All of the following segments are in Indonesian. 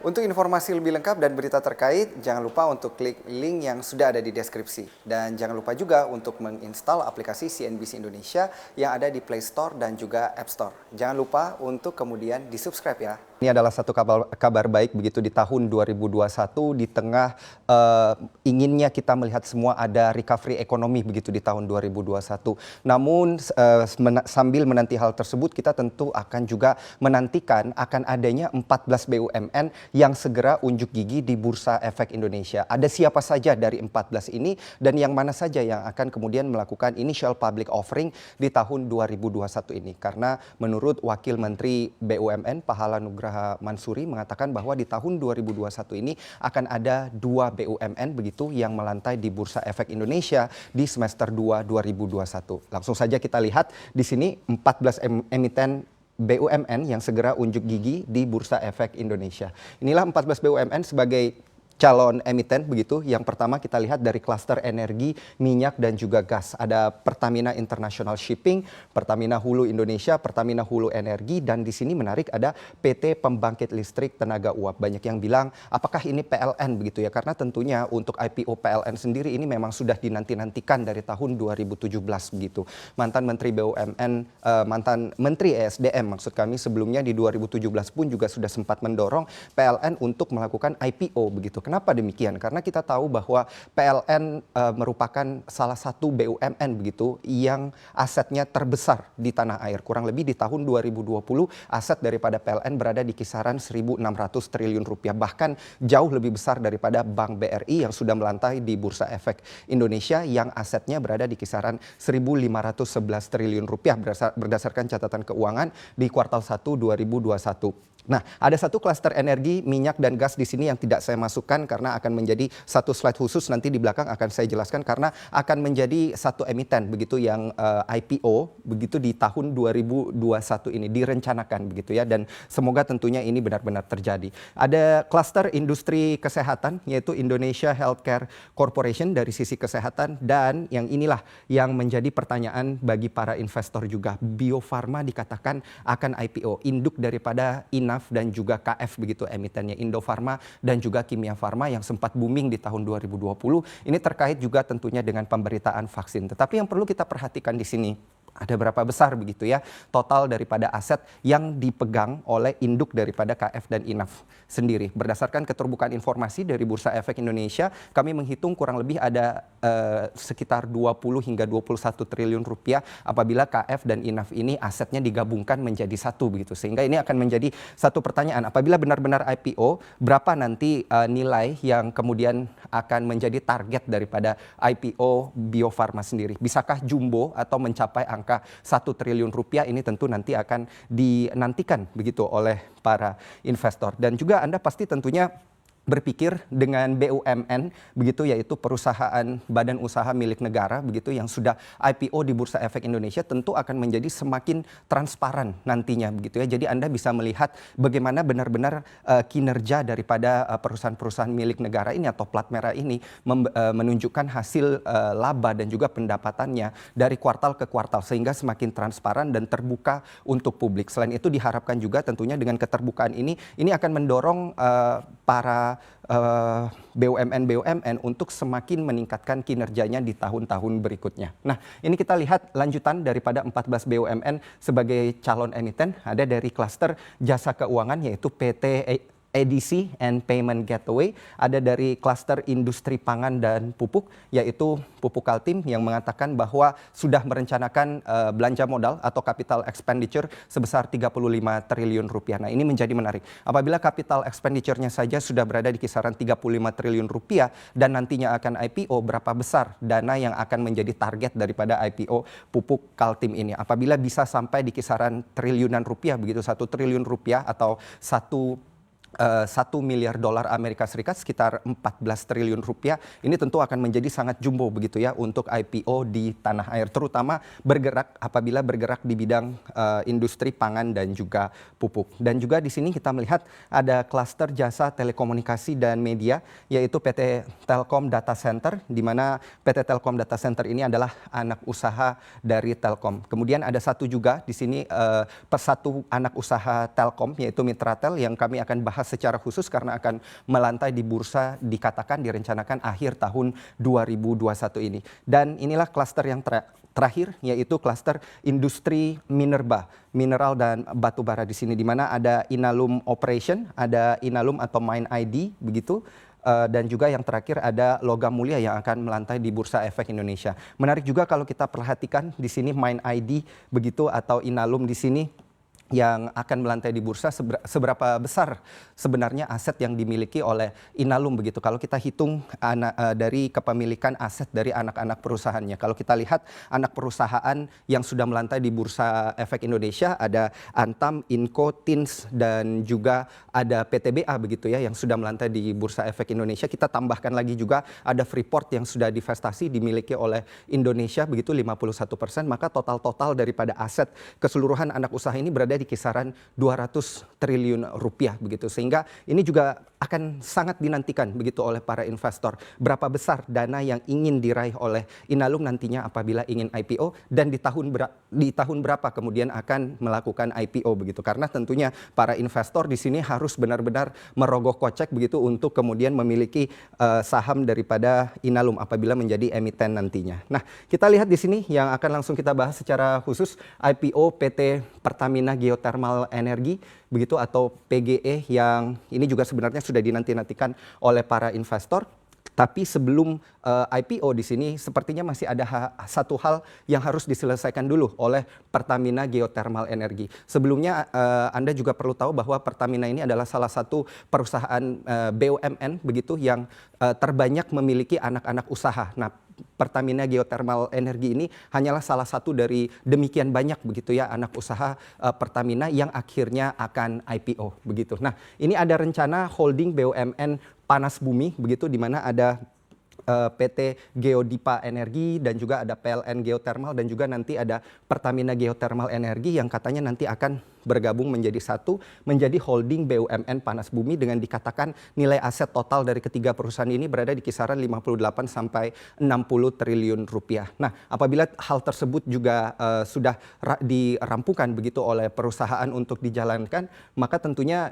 Untuk informasi lebih lengkap dan berita terkait, jangan lupa untuk klik link yang sudah ada di deskripsi. Dan jangan lupa juga untuk menginstal aplikasi CNBC Indonesia yang ada di Play Store dan juga App Store. Jangan lupa untuk kemudian di-subscribe ya. Ini adalah satu kabar baik begitu di tahun 2021 di tengah inginnya kita melihat semua ada recovery ekonomi begitu di tahun 2021. Namun sambil menanti hal tersebut kita tentu akan juga menantikan akan adanya 14 BUMN yang segera unjuk gigi di Bursa Efek Indonesia. Ada siapa saja dari 14 ini dan yang mana saja yang akan kemudian melakukan initial public offering di tahun 2021 ini. Karena menurut Wakil Menteri BUMN Pahala Nugraha Mansuri mengatakan bahwa di tahun 2021 ini akan ada 2 BUMN begitu yang melantai di Bursa Efek Indonesia di semester 2 2021. Langsung saja kita lihat di sini 14 emiten BUMN yang segera unjuk gigi di Bursa Efek Indonesia. Inilah 14 BUMN sebagai calon emiten begitu. Yang pertama kita lihat dari klaster energi, minyak dan juga gas. Ada Pertamina International Shipping, Pertamina Hulu Indonesia, Pertamina Hulu Energi, dan di sini menarik ada PT Pembangkit Listrik Tenaga Uap. Banyak yang bilang apakah ini PLN begitu ya, karena tentunya untuk IPO PLN sendiri ini memang sudah dinanti-nantikan dari tahun 2017 begitu. Mantan Menteri BUMN, mantan Menteri ESDM maksud kami sebelumnya di 2017 pun juga sudah sempat mendorong PLN untuk melakukan IPO begitu. Kenapa demikian? Karena kita tahu bahwa PLN merupakan salah satu BUMN begitu yang asetnya terbesar di tanah air. Kurang lebih di tahun 2020 aset daripada PLN berada di kisaran 1.600 triliun rupiah. Bahkan jauh lebih besar daripada Bank BRI yang sudah melantai di Bursa Efek Indonesia yang asetnya berada di kisaran 1.511 triliun rupiah berdasarkan catatan keuangan di kuartal 1 2021. Nah, ada satu klaster energi, minyak dan gas di sini yang tidak saya masukkan karena akan menjadi satu slide khusus nanti di belakang akan saya jelaskan karena akan menjadi satu emiten begitu yang IPO begitu di tahun 2021 ini direncanakan begitu ya, dan semoga tentunya ini benar-benar terjadi. Ada klaster industri kesehatan yaitu Indonesia Healthcare Corporation dari sisi kesehatan, dan yang inilah yang menjadi pertanyaan bagi para investor juga. Bio Farma dikatakan akan IPO, induk daripada dan juga KF begitu emitennya, Indofarma dan juga Kimia Farma yang sempat booming di tahun 2020. Ini terkait juga tentunya dengan pemberitaan vaksin. Tetapi yang perlu kita perhatikan di sini, ada berapa besar begitu ya total daripada aset yang dipegang oleh induk daripada KF dan INAF sendiri. Berdasarkan keterbukaan informasi dari Bursa Efek Indonesia, kami menghitung kurang lebih ada sekitar 20 hingga 21 triliun rupiah apabila KF dan INAF ini asetnya digabungkan menjadi satu begitu. Sehingga ini akan menjadi satu pertanyaan, apabila benar-benar IPO, berapa nanti nilai yang kemudian akan menjadi target daripada IPO Bio Farma sendiri? Bisakah jumbo atau mencapai angka 1 triliun rupiah? Ini tentu nanti akan dinantikan begitu oleh para investor. Dan juga Anda pasti tentunya berpikir dengan BUMN begitu, yaitu perusahaan badan usaha milik negara begitu yang sudah IPO di Bursa Efek Indonesia, tentu akan menjadi semakin transparan nantinya begitu ya. Jadi Anda bisa melihat bagaimana benar-benar kinerja daripada perusahaan-perusahaan milik negara ini atau plat merah ini menunjukkan hasil laba dan juga pendapatannya dari kuartal ke kuartal sehingga semakin transparan dan terbuka untuk publik. Selain itu diharapkan juga tentunya dengan keterbukaan ini akan mendorong para BUMN untuk semakin meningkatkan kinerjanya di tahun-tahun berikutnya. Nah, ini kita lihat lanjutan daripada 14 BUMN sebagai calon emiten. Ada dari klaster jasa keuangan yaitu PT EDC and Payment Gateway, ada dari klaster industri pangan dan pupuk yaitu Pupuk Kaltim yang mengatakan bahwa sudah merencanakan belanja modal atau capital expenditure sebesar 35 triliun rupiah. Nah, ini menjadi menarik. Apabila capital expenditure-nya saja sudah berada di kisaran 35 triliun rupiah dan nantinya akan IPO, berapa besar dana yang akan menjadi target daripada IPO Pupuk Kaltim ini? Apabila bisa sampai di kisaran triliunan rupiah begitu, 1 triliun rupiah atau 1 miliar dolar Amerika Serikat, sekitar 14 triliun rupiah, ini tentu akan menjadi sangat jumbo begitu ya untuk IPO di tanah air, terutama apabila bergerak di bidang industri pangan dan juga pupuk. Dan juga di sini kita melihat ada klaster jasa telekomunikasi dan media yaitu PT Telkom Data Center, di mana PT Telkom Data Center ini adalah anak usaha dari Telkom. Kemudian ada satu juga di sini satu anak usaha Telkom yaitu Mitratel yang kami akan bahas bahas secara khusus karena akan melantai di bursa dikatakan direncanakan akhir tahun 2021 ini. Dan inilah klaster yang terakhir, yaitu klaster industri mineral dan batu bara di sini, di mana ada Inalum Operation, ada Inalum atau Mine ID begitu. Dan juga yang terakhir ada logam mulia yang akan melantai di Bursa Efek Indonesia. Menarik juga kalau kita perhatikan di sini Mine ID begitu atau Inalum di sini yang akan melantai di bursa, seberapa besar sebenarnya aset yang dimiliki oleh Inalum begitu. Kalau kita hitung dari kepemilikan aset dari anak-anak perusahaannya. Kalau kita lihat anak perusahaan yang sudah melantai di Bursa Efek Indonesia ada Antam, Inco, Tins, dan juga ada PTBA begitu ya yang sudah melantai di Bursa Efek Indonesia. Kita tambahkan lagi juga ada Freeport yang sudah divestasi dimiliki oleh Indonesia begitu 51%, maka total daripada aset keseluruhan anak usaha ini berada di kisaran 200 triliun rupiah begitu, sehingga ini juga akan sangat dinantikan begitu oleh para investor. Berapa besar dana yang ingin diraih oleh Inalum nantinya apabila ingin IPO, dan di tahun berapa kemudian akan melakukan IPO begitu. Karena tentunya para investor di sini harus benar-benar merogoh kocek begitu untuk kemudian memiliki saham daripada Inalum apabila menjadi emiten nantinya. Nah, kita lihat di sini yang akan langsung kita bahas secara khusus IPO PT Pertamina Geothermal Energy begitu atau PGE, yang ini juga sebenarnya sudah dinanti-nantikan oleh para investor. Tapi sebelum IPO di sini sepertinya masih ada satu hal yang harus diselesaikan dulu oleh Pertamina Geothermal Energy. Sebelumnya Anda juga perlu tahu bahwa Pertamina ini adalah salah satu perusahaan BUMN begitu yang terbanyak memiliki anak-anak usaha. Nah, Pertamina Geothermal Energy ini hanyalah salah satu dari demikian banyak begitu ya anak usaha Pertamina yang akhirnya akan IPO begitu. Nah, ini ada rencana holding BUMN Panas Bumi begitu, di mana ada PT Geodipa Energi dan juga ada PLN Geothermal dan juga nanti ada Pertamina Geothermal Energi yang katanya nanti akan bergabung menjadi satu, menjadi holding BUMN Panas Bumi dengan dikatakan nilai aset total dari ketiga perusahaan ini berada di kisaran 58 sampai 60 triliun rupiah. Nah, apabila hal tersebut juga sudah dirampukan begitu oleh perusahaan untuk dijalankan, maka tentunya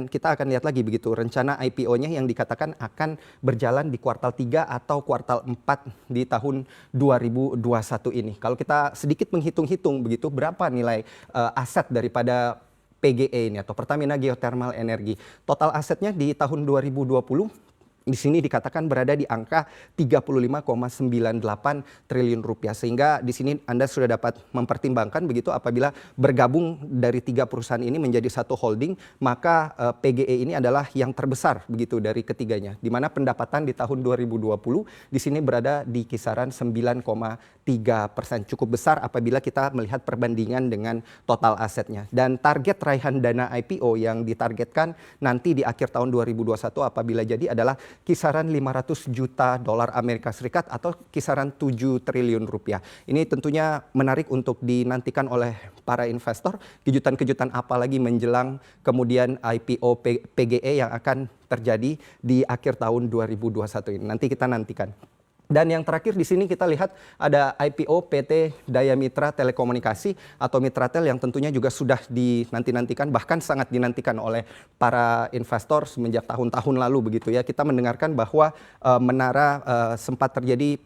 kita akan lihat lagi begitu rencana IPO-nya yang dikatakan akan berjalan di kuartal 3 atau kuartal 4 di tahun 2021 ini. Kalau kita sedikit menghitung-hitung begitu berapa nilai aset daripada PGE ini atau Pertamina Geothermal Energy. Total asetnya di tahun 2020 di sini dikatakan berada di angka 35,98 triliun rupiah, sehingga di sini Anda sudah dapat mempertimbangkan begitu apabila bergabung dari tiga perusahaan ini menjadi satu holding, maka PGE ini adalah yang terbesar begitu dari ketiganya, di mana pendapatan di tahun 2020 di sini berada di kisaran 9,3%, cukup besar apabila kita melihat perbandingan dengan total asetnya. Dan target raihan dana IPO yang ditargetkan nanti di akhir tahun 2021 apabila jadi adalah kisaran 500 juta dolar Amerika Serikat atau kisaran 7 triliun rupiah. Ini tentunya menarik untuk dinantikan oleh para investor. Kejutan-kejutan apa lagi menjelang kemudian IPO PGE yang akan terjadi di akhir tahun 2021 ini. Nanti kita nantikan. Dan yang terakhir di sini kita lihat ada IPO PT Daya Mitra Telekomunikasi atau Mitratel yang tentunya juga sudah dinanti-nantikan, bahkan sangat dinantikan oleh para investor semenjak tahun-tahun lalu begitu ya. Kita mendengarkan bahwa menara sempat terjadi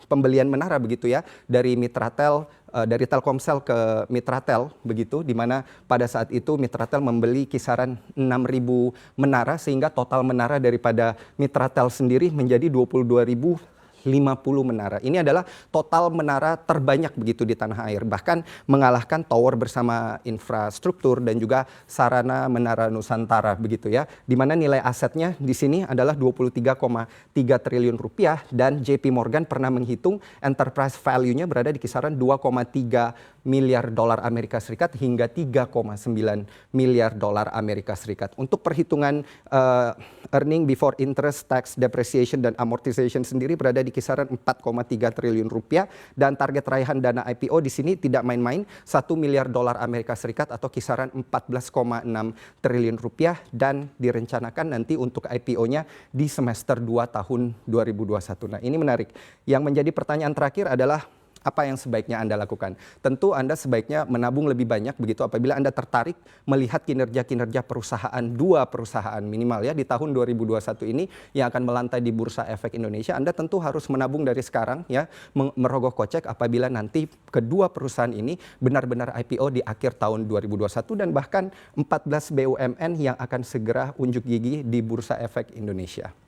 pembelian menara begitu ya dari Mitratel, dari Telkomsel ke Mitratel begitu, di mana pada saat itu Mitratel membeli kisaran 6.000 menara sehingga total menara daripada Mitratel sendiri menjadi 22.050 menara. Ini adalah total menara terbanyak begitu di tanah air, bahkan mengalahkan tower bersama infrastruktur dan juga sarana Menara Nusantara begitu ya. Di mana nilai asetnya di sini adalah 23,3 triliun rupiah dan JP Morgan pernah menghitung enterprise value-nya berada di kisaran 2,3 miliar dolar Amerika Serikat hingga 3,9 miliar dolar Amerika Serikat. Untuk perhitungan earning before interest, tax, depreciation dan amortization sendiri berada di kisaran 4,3 triliun rupiah dan target raihan dana IPO di sini tidak main-main, 1 miliar dolar Amerika Serikat atau kisaran 14,6 triliun rupiah dan direncanakan nanti untuk IPO-nya di semester 2 tahun 2021. Nah, ini menarik. Yang menjadi pertanyaan terakhir adalah apa yang sebaiknya Anda lakukan? Tentu Anda sebaiknya menabung lebih banyak begitu apabila Anda tertarik melihat kinerja-kinerja perusahaan, dua perusahaan minimal ya di tahun 2021 ini yang akan melantai di Bursa Efek Indonesia. Anda tentu harus menabung dari sekarang ya, merogoh kocek apabila nanti kedua perusahaan ini benar-benar IPO di akhir tahun 2021 dan bahkan 14 BUMN yang akan segera unjuk gigi di Bursa Efek Indonesia.